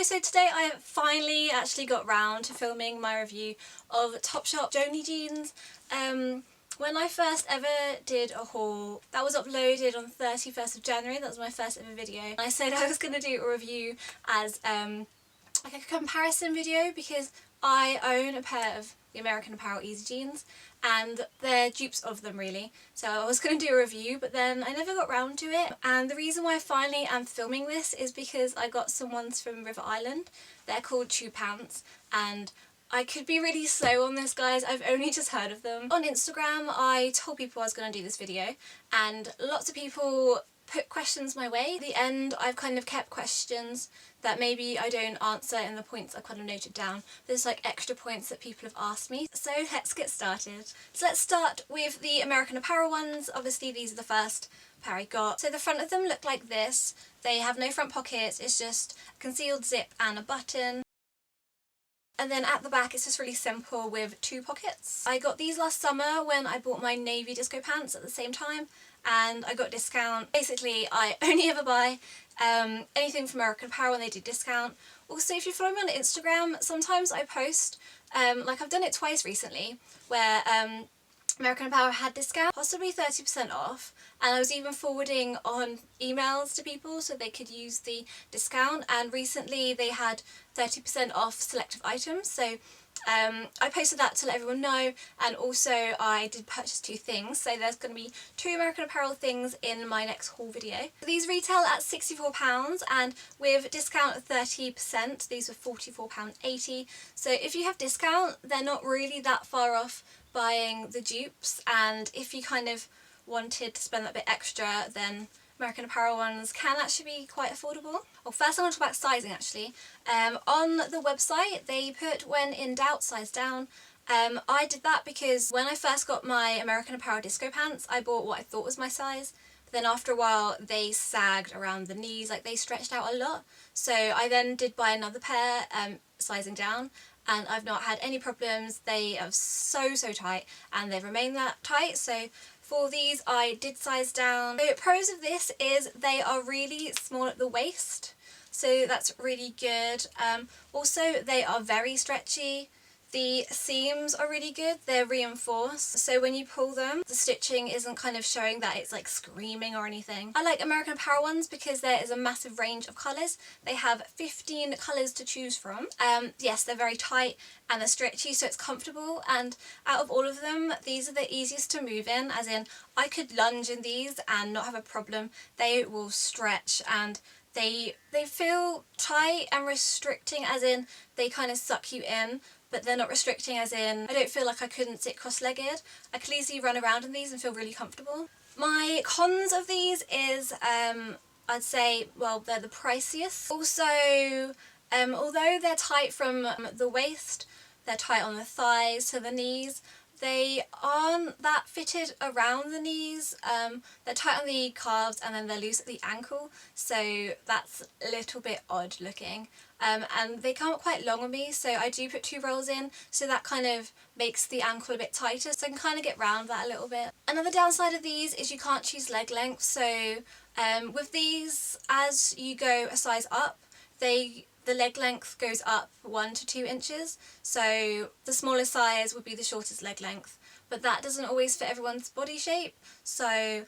so today I finally actually got round to filming my review of Topshop Joni Jeans. When I first ever did a haul, that was uploaded on 31st of January, that was my first ever video. And I said I was going to do a review as like a comparison video because I own a pair of the American Apparel Easy Jeans and they're dupes of them really. So I was going to do a review but then I never got round to it, and the reason why I finally am filming this is because I got some ones from River Island. They're called Chew Pants and I could be really slow on this, guys. I've only just heard of them. On Instagram I told people I was going to do this video and lots of people put questions my way. At the end I've kind of kept questions that maybe I don't answer in the points I've kind of noted down. There's like extra points that people have asked me. So let's get started. So let's start with the American Apparel ones. Obviously these are the first pair I got. So the front of them look like this. They have no front pockets, it's just a concealed zip and a button. And then at the back it's just really simple with 2 pockets. I got these last summer when I bought my navy disco pants at the same time and I got discount. Basically I only ever buy anything from American Apparel when they do discount. Also, if you follow me on Instagram, sometimes I post, like I've done it twice recently, where American Apparel had discount, possibly 30% off, and I was even forwarding on emails to people so they could use the discount, and recently they had 30% off selective items, so I posted that to let everyone know, and also I did purchase 2 things, so there's going to be 2 American Apparel things in my next haul video. These retail at £64 and with discount of 30% these were £44.80, so if you have discount they're not really that far off buying the dupes, and if you kind of wanted to spend that bit extra then American Apparel ones can actually be quite affordable. Well, first I want to talk about sizing actually. On the website they put when in doubt size down. I did that because when I first got my American Apparel disco pants I bought what I thought was my size, but then after a while they sagged around the knees, like they stretched out a lot, so I then did buy another pair sizing down and I've not had any problems. They are so tight and they've remained that tight, so for these I did size down. The pros of this is they are really small at the waist, so that's really good. Also they are very stretchy. The seams are really good, they're reinforced, so when you pull them the stitching isn't kind of showing that it's like screaming or anything. I like American Apparel ones because there is a massive range of colours. They have 15 colours to choose from. Yes, they're very tight and they're stretchy, so it's comfortable, and out of all of them these are the easiest to move in, as in I could lunge in these and not have a problem. They will stretch and they feel tight and restricting, as in they kind of suck you in, but they're not restricting as in I don't feel like I couldn't sit cross-legged. I could easily run around in these and feel really comfortable. My cons of these is I'd say, well, they're the priciest. Also, although they're tight from the waist, they're tight on the thighs to the knees, they aren't that fitted around the knees. They're tight on the calves and then they're loose at the ankle, so that's a little bit odd looking. And they come up quite long on me, so I do put 2 rolls in, so that kind of makes the ankle a bit tighter, so I can kind of get round that a little bit. Another downside of these is you can't choose leg length, so with these, as you go a size up, the leg length goes up 1 to 2 inches, so the smallest size would be the shortest leg length, but that doesn't always fit everyone's body shape, so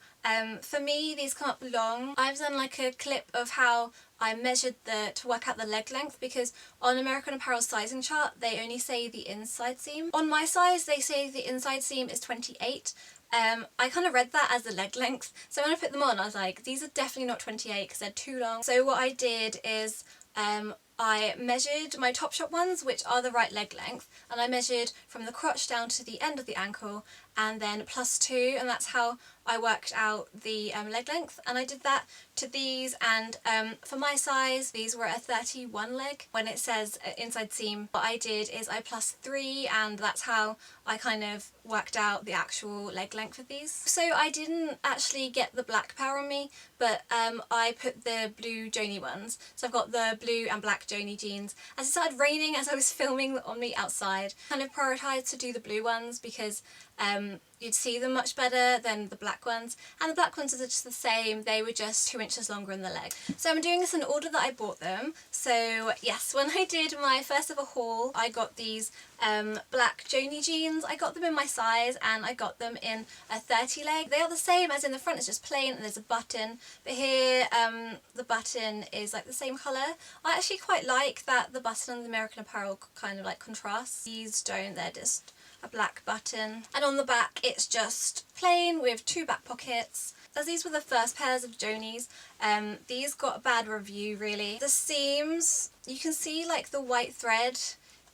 for me these come up long. I've done like a clip of how I measured to work out the leg length, because on American Apparel sizing chart they only say the inside seam. On my size they say the inside seam is 28. I kind of read that as the leg length, so when I put them on I was like, these are definitely not 28 because they're too long. So what I did is I measured my Topshop ones, which are the right leg length, and I measured from the crotch down to the end of the ankle and then +2, and that's how I worked out the leg length, and I did that to these, and for my size these were a 31 leg when it says inside seam. What I did is I +3, and that's how I kind of worked out the actual leg length of these. So I didn't actually get the black pair on me, but I put the blue Joni ones. So I've got the blue and black Joni jeans. As it started raining as I was filming on me outside, kind of prioritised to do the blue ones because you'd see them much better than the black ones, and the black ones are just the same, they were just 2 inches longer in the leg. So I'm doing this in order that I bought them. So yes, when I did my first ever haul, I got these black Joni jeans. I got them in my size, and I got them in a 30 leg. They are the same as in the front, it's just plain and there's a button, but here the button is like the same colour. I actually quite like that the button on the American Apparel kind of like contrasts. These don't, they're just a black button, and on the back it's just plain with 2 back pockets. As these were the first pairs of Joni's, these got a bad review really. The seams, you can see like the white thread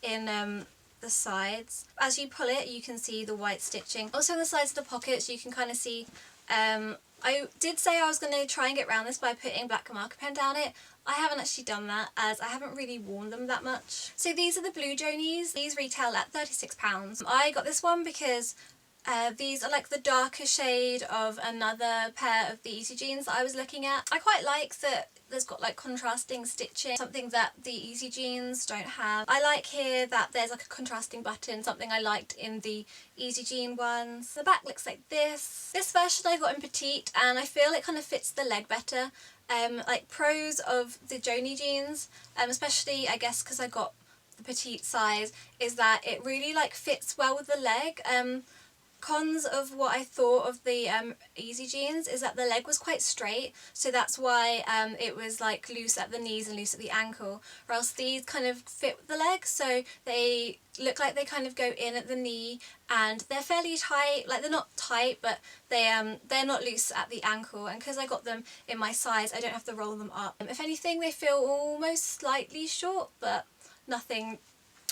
in the sides. As you pull it, you can see the white stitching. Also on the sides of the pockets you can kind of see, I did say I was going to try and get around this by putting black marker pen down it. I haven't actually done that, as I haven't really worn them that much. So these are the blue Joni's. These retail at £36. I got this one because these are like the darker shade of another pair of the Easy Jeans that I was looking at. I quite like that there's got like contrasting stitching, something that the Easy Jeans don't have. I like here that there's like a contrasting button, something I liked in the Easy Jean ones. The back looks like this. This version I got in petite, and I feel it kind of fits the leg better. Like pros of the Joni jeans, especially I guess because I got the petite size, is that it really like fits well with the leg. Cons of what I thought of the Easy Jeans is that the leg was quite straight, so that's why it was like loose at the knees and loose at the ankle, or else these kind of fit with the leg, so they look like they kind of go in at the knee, and they're fairly tight. Like they're not tight, but they're not loose at the ankle, and because I got them in my size I don't have to roll them up. If anything, they feel almost slightly short, but nothing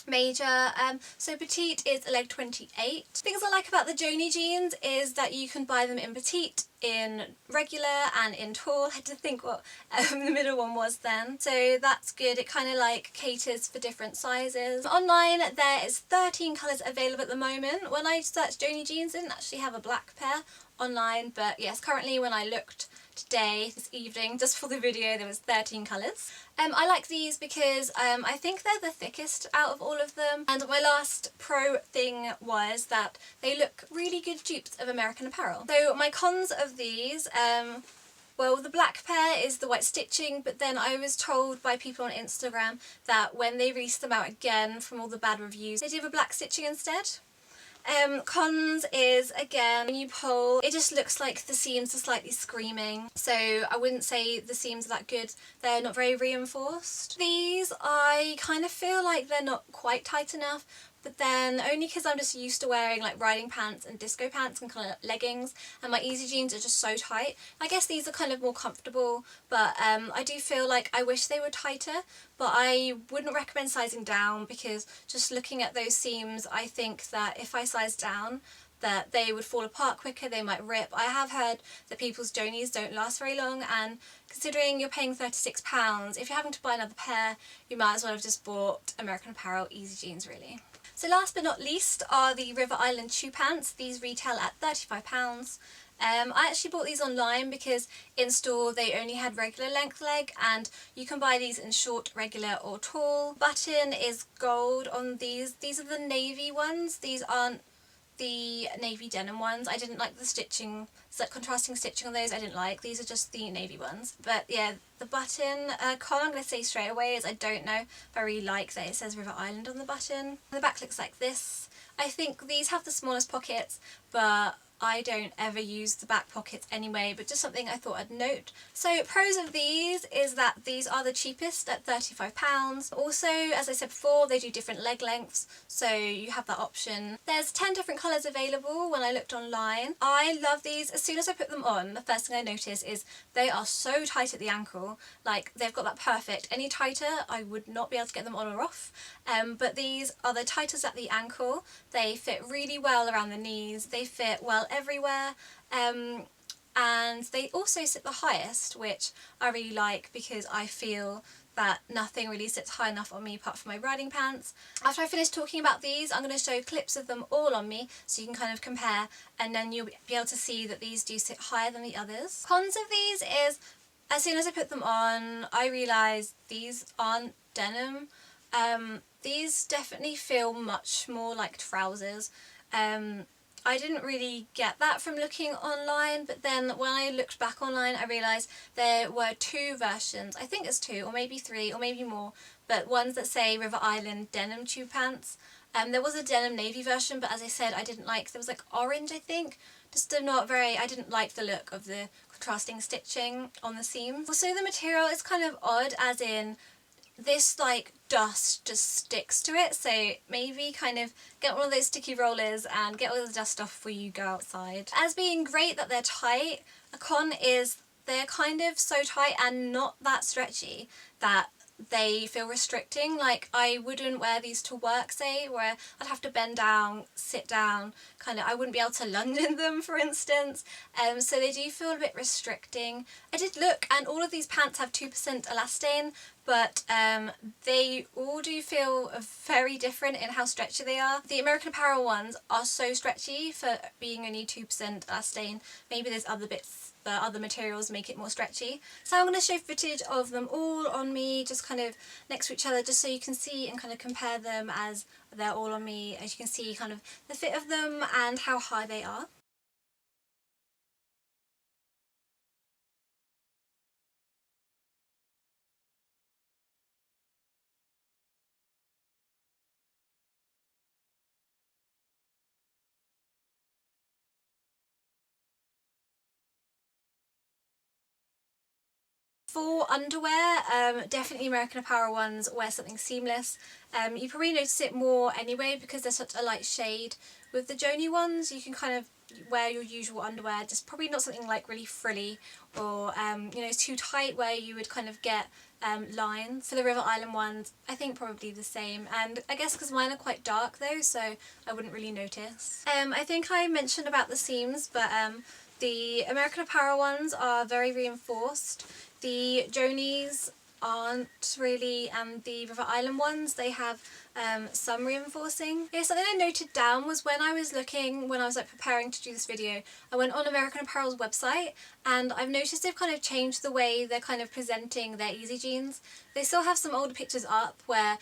major. So petite is a leg 28. Things I like about the Joni jeans is that you can buy them in petite, in regular and in tall. I had to think what the middle one was then. So that's good, it kind of like caters for different sizes. Online there is 13 colours available at the moment. When I searched Joni jeans, I didn't actually have a black pair online, but yes, currently when I looked today, this evening, just for the video, there was 13 colours. I like these because I think they're the thickest out of all of them, and my last pro thing was that they look really good dupes of American Apparel. So my cons of these, well, the black pair is the white stitching, but then I was told by people on Instagram that when they release them out again from all the bad reviews, they do a black stitching instead. Cons is, again, when you pull, it just looks like the seams are slightly screaming, so I wouldn't say the seams are that good. They're not very reinforced. These, I kind of feel like they're not quite tight enough, but then only because I'm just used to wearing like riding pants and disco pants and kind of leggings, and my Easy Jeans are just so tight. I guess these are kind of more comfortable, but I do feel like I wish they were tighter, but I wouldn't recommend sizing down, because just looking at those seams, I think that if I size down, that they would fall apart quicker, they might rip. I have heard that people's Joni's don't last very long, and considering you're paying £36, if you're having to buy another pair, you might as well have just bought American Apparel Easy Jeans really. So last but not least are the River Island shoe pants. These retail at £35. I actually bought these online because in store they only had regular length leg, and you can buy these in short, regular or tall. Button is gold on these. These are the navy ones. These aren't the navy denim ones. I didn't like the stitching, it's like contrasting stitching on those I didn't like. These are just the navy ones. But yeah, the button con I'm going to say straight away is I don't know if I really like that it says River Island on the button. The back looks like this. I think these have the smallest pockets, but I don't ever use the back pockets anyway, but just something I thought I'd note. So pros of these is that these are the cheapest at £35. Also, as I said before, they do different leg lengths, so you have that option. There's 10 different colours available when I looked online. I love these. As soon as I put them on, the first thing I notice is they are so tight at the ankle. Like, they've got that perfect. Any tighter, I would not be able to get them on or off. But these are the tightest at the ankle. They fit really well around the knees. They fit well everywhere, and they also sit the highest, which I really like because I feel that nothing really sits high enough on me apart from my riding pants. After I finish talking about these, I'm going to show clips of them all on me so you can kind of compare, and then you'll be able to see that these do sit higher than the others. Cons of these is, as soon as I put them on, I realised these aren't denim. These definitely feel much more like trousers. I didn't really get that from looking online, but then when I looked back online I realised there were two versions. I think it's two or maybe three or maybe more, but ones that say River Island denim tube pants. There was a denim navy version, but as I said, I didn't like, there was like orange I think, just not very, I didn't like the look of the contrasting stitching on the seams. Also the material is kind of odd, as in this like dust just sticks to it, so maybe kind of get one of those sticky rollers and get all the dust off before you go outside. As being great that they're tight, a con is they're kind of so tight and not that stretchy that they feel restricting. Like I wouldn't wear these to work, say, where I'd have to bend down, sit down, kind of, I wouldn't be able to lunge in them for instance, so they do feel a bit restricting. I did look and all of these pants have 2% elastane, but they all do feel very different in how stretchy they are. The American Apparel ones are so stretchy for being only 2% elastane. Maybe there's other bits, the other materials make it more stretchy. So I'm going to show footage of them all on me, just kind of next to each other, just so you can see and kind of compare them as they're all on me, as you can see kind of the fit of them and how high they are. For underwear, definitely American Apparel ones wear something seamless. You probably notice it more anyway because they're such a light shade. With the Joni ones, you can kind of wear your usual underwear, just probably not something like really frilly or you know, too tight where you would kind of get lines. For the River Island ones, I think probably the same, and I guess because mine are quite dark though, so I wouldn't really notice. I think I mentioned about the seams, but the American Apparel ones are very reinforced. The Jonies aren't really, and the River Island ones, they have some reinforcing. Yeah, something I noted down was when I was like preparing to do this video, I went on American Apparel's website and I've noticed they've kind of changed the way they're kind of presenting their easy jeans. They still have some older pictures up where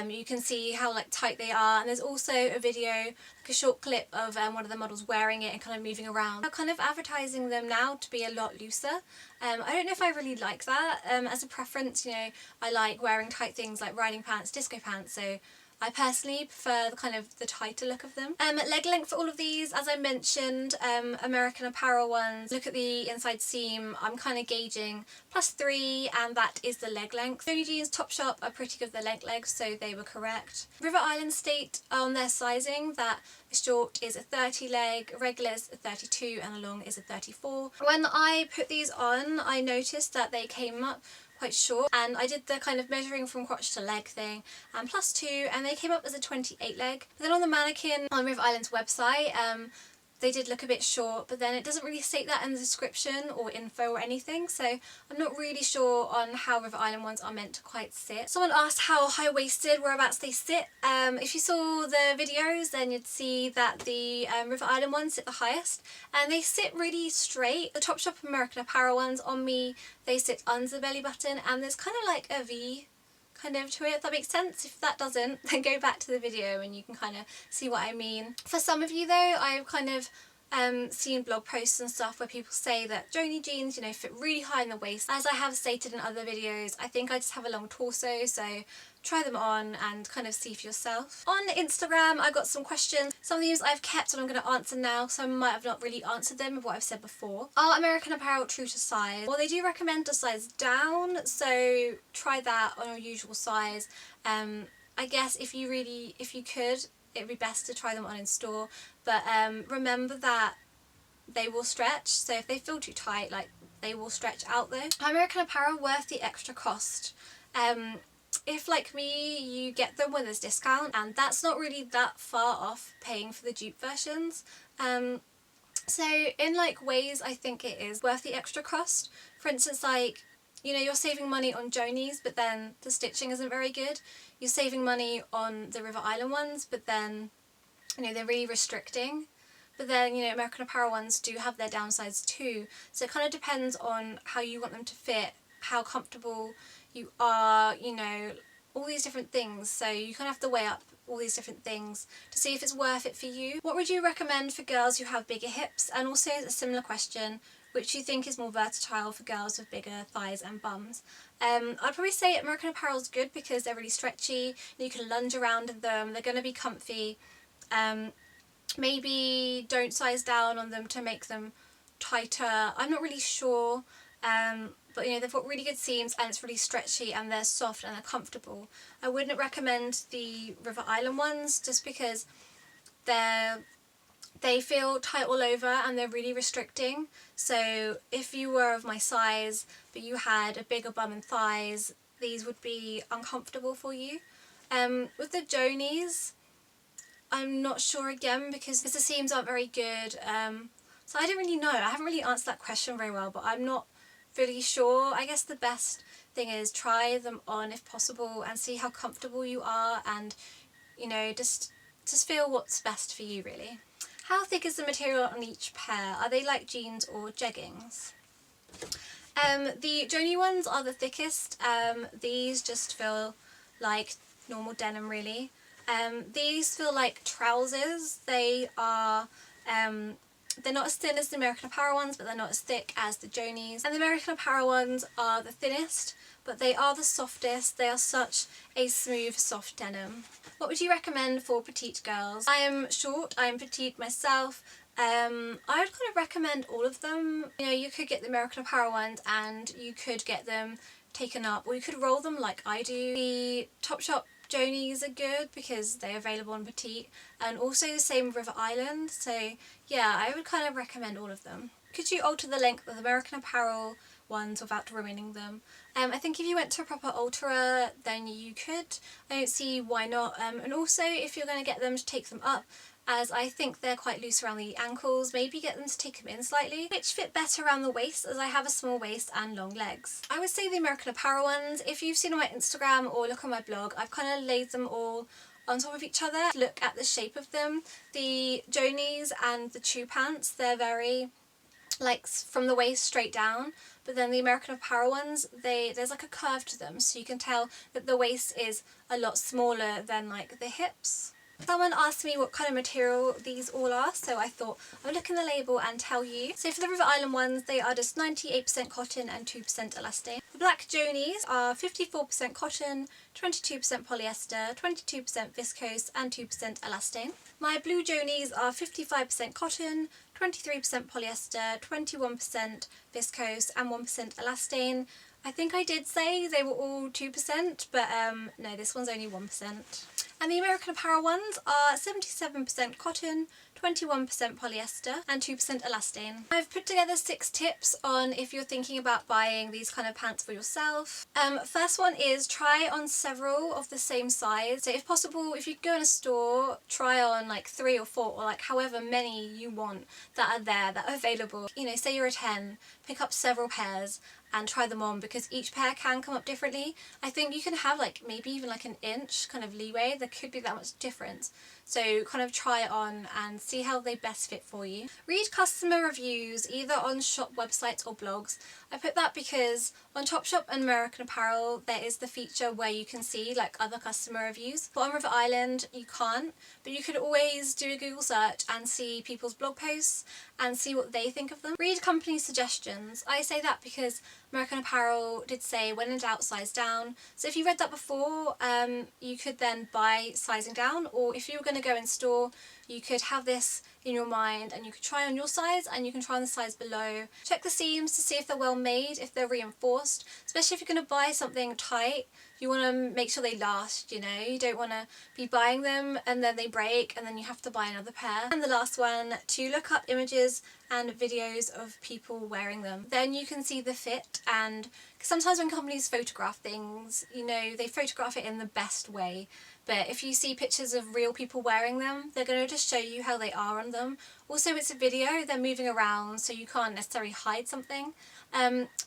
you can see how like tight they are, and there's also a video, like a short clip of one of the models wearing it and kind of moving around. They're kind of advertising them now to be a lot looser. I don't know if I really like that. As a preference, you know, I like wearing tight things like riding pants, disco pants, so I personally prefer the kind of the tighter look of them. Leg length for all of these, as I mentioned, American Apparel ones, look at the inside seam, I'm kind of gauging +3, and that is the leg length. Joni Jeans, Topshop are pretty good with their legs, so they were correct. River Island state on their sizing that a short is a 30 leg, regular is a 32, and a long is a 34. When I put these on, I noticed that they came up quite short, and I did the kind of measuring from crotch to leg thing and +2, and they came up as a 28 leg. But then on the mannequin on River Island's website, they did look a bit short, but then it doesn't really state that in the description or info or anything, so I'm not really sure on how River Island ones are meant to quite sit. Someone asked how high-waisted, whereabouts they sit. If you saw the videos, then you'd see that the River Island ones sit the highest, and they sit really straight. The Topshop American Apparel ones on me, they sit under the belly button, and there's kind of like a V kind of to it, if that makes sense. If that doesn't, then go back to the video and you can kind of see what I mean. For some of you though, I've kind of seen blog posts and stuff where people say that Joni jeans, you know, fit really high in the waist. As I have stated in other videos, I think I just have a long torso, so try them on and kind of see for yourself. On Instagram, I got some questions. Some of these I've kept and I'm going to answer now. Some might have not really answered them of what I've said before. Are American Apparel true to size? Well, they do recommend a size down, so try that on your usual size. I guess if you could, it'd be best to try them on in store, but remember that they will stretch, so if they feel too tight, like, they will stretch out though. American Apparel worth the extra cost? If, like me, you get them when there's discount, and that's not really that far off paying for the dupe versions. So in like ways, I think it is worth the extra cost. For instance, like, you know, you're saving money on Joni's, but then the stitching isn't very good. You're saving money on the River Island ones, but then, you know, they're really restricting. But then, you know, American Apparel ones do have their downsides too. So it kind of depends on how you want them to fit, how comfortable you are, you know, all these different things, so you kind of have to weigh up all these different things to see if it's worth it for you. What would you recommend for girls who have bigger hips? And also a similar question, which you think is more versatile for girls with bigger thighs and bums? I'd probably say American Apparel is good because they're really stretchy, you can lunge around in them, they're going to be comfy. Maybe don't size down on them to make them tighter, I'm not really sure. But you know, they've got really good seams and it's really stretchy and they're soft and they're comfortable. I wouldn't recommend the River Island ones just because they feel tight all over and they're really restricting. So if you were of my size but you had a bigger bum and thighs, these would be uncomfortable for you. With the Jonies, I'm not sure again because the seams aren't very good. So I don't really know. I haven't really answered that question very well, but I'm not really sure. I guess the best thing is try them on if possible and see how comfortable you are, and you know, just feel what's best for you really. How thick is the material on each pair? Are they like jeans or jeggings? The Joni ones are the thickest. These just feel like normal denim really. These feel like trousers. They are they're not as thin as the American Apparel ones, but they're not as thick as the Jonies. And the American Apparel ones are the thinnest, but they are the softest. They are such a smooth, soft denim. What would you recommend for petite girls? I am short, I am petite myself. I would kind of recommend all of them. You know, you could get the American Apparel ones and you could get them taken up, or you could roll them like I do. The Topshop Jonies are good because they're available in petite, and also the same with River Island, so yeah, I would kind of recommend all of them. Could you alter the length of the American Apparel ones without ruining them? I think if you went to a proper alterer then you could. I don't see why not. And also if you're going to get them to take them up, as I think they're quite loose around the ankles, maybe get them to take them in slightly, which fit better around the waist as I have a small waist and long legs. I would say the American Apparel ones. If you've seen on my Instagram or look on my blog, I've kind of laid them all on top of each other. Look at the shape of them. The Jonies and the Chew pants, they're very like from the waist straight down, but then the American Apparel ones, there's like a curve to them, so you can tell that the waist is a lot smaller than like the hips. Someone asked me what kind of material these all are, so I thought I would look in the label and tell you. So for the River Island ones, they are just 98% cotton and 2% elastane. The black Jonies are 54% cotton, 22% polyester, 22% viscose and 2% elastane. My blue Jonies are 55% cotton, 23% polyester, 21% viscose and 1% elastane. I think I did say they were all 2%, but no, this one's only 1%. And the American Apparel ones are 77% cotton, 21% polyester and 2% elastane. I've put together 6 tips on if you're thinking about buying these kind of pants for yourself. First one is try on several of the same size. So if possible, if you go in a store, try on like 3 or 4 or like however many you want that are there, that are available. You know, say you're a 10, pick up several pairs and try them on, because each pair can come up differently. I think you can have like maybe even like an inch kind of leeway. There could be that much difference. So kind of try it on and see how they best fit for you. Read customer reviews either on shop websites or blogs. I put that because on Topshop and American Apparel there is the feature where you can see like other customer reviews, but on River Island you can't. But you could always do a Google search and see people's blog posts and see what they think of them. Read company suggestions. I say that because American Apparel did say when in doubt size down, so if you read that before you could then buy sizing down, or if you were going to go in store you could have this in your mind and you could try on your size and you can try on the size below. Check the seams to see if they're well made, if they're reinforced, especially if you're going to buy something tight. You want to make sure they last, you know, you don't want to be buying them and then they break and then you have to buy another pair. And the last one, to look up images and videos of people wearing them. Then you can see the fit, and sometimes when companies photograph things, you know, they photograph it in the best way. But if you see pictures of real people wearing them, they're going to just show you how they are on them. Also, it's a video, they're moving around, so you can't necessarily hide something.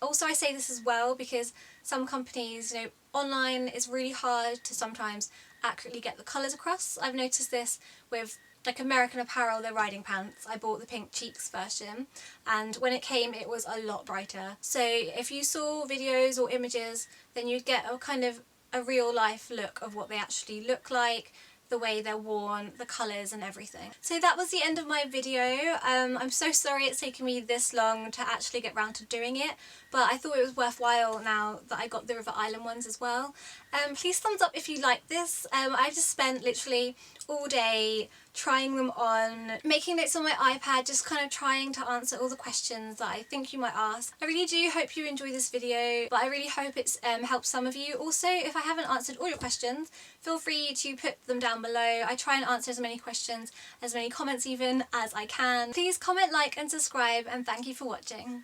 Also, I say this as well because some companies, you know, online it's really hard to sometimes accurately get the colours across. I've noticed this with like American Apparel, their riding pants. I bought the pink cheeks version and when it came it was a lot brighter. So if you saw videos or images then you'd get a kind of a real life look of what they actually look like, the way they're worn, the colours and everything. So that was the end of my video. I'm so sorry it's taken me this long to actually get round to doing it, but I thought it was worthwhile now that I got the River Island ones as well. Please thumbs up if you like this. I just spent literally all day trying them on, making notes on my iPad, just kind of trying to answer all the questions that I think you might ask. I really do hope you enjoy this video, but I really hope it's helped some of you. Also, if I haven't answered all your questions, feel free to put them down below. I try and answer as many questions, as many comments even, as I can. Please comment, like and subscribe, and thank you for watching.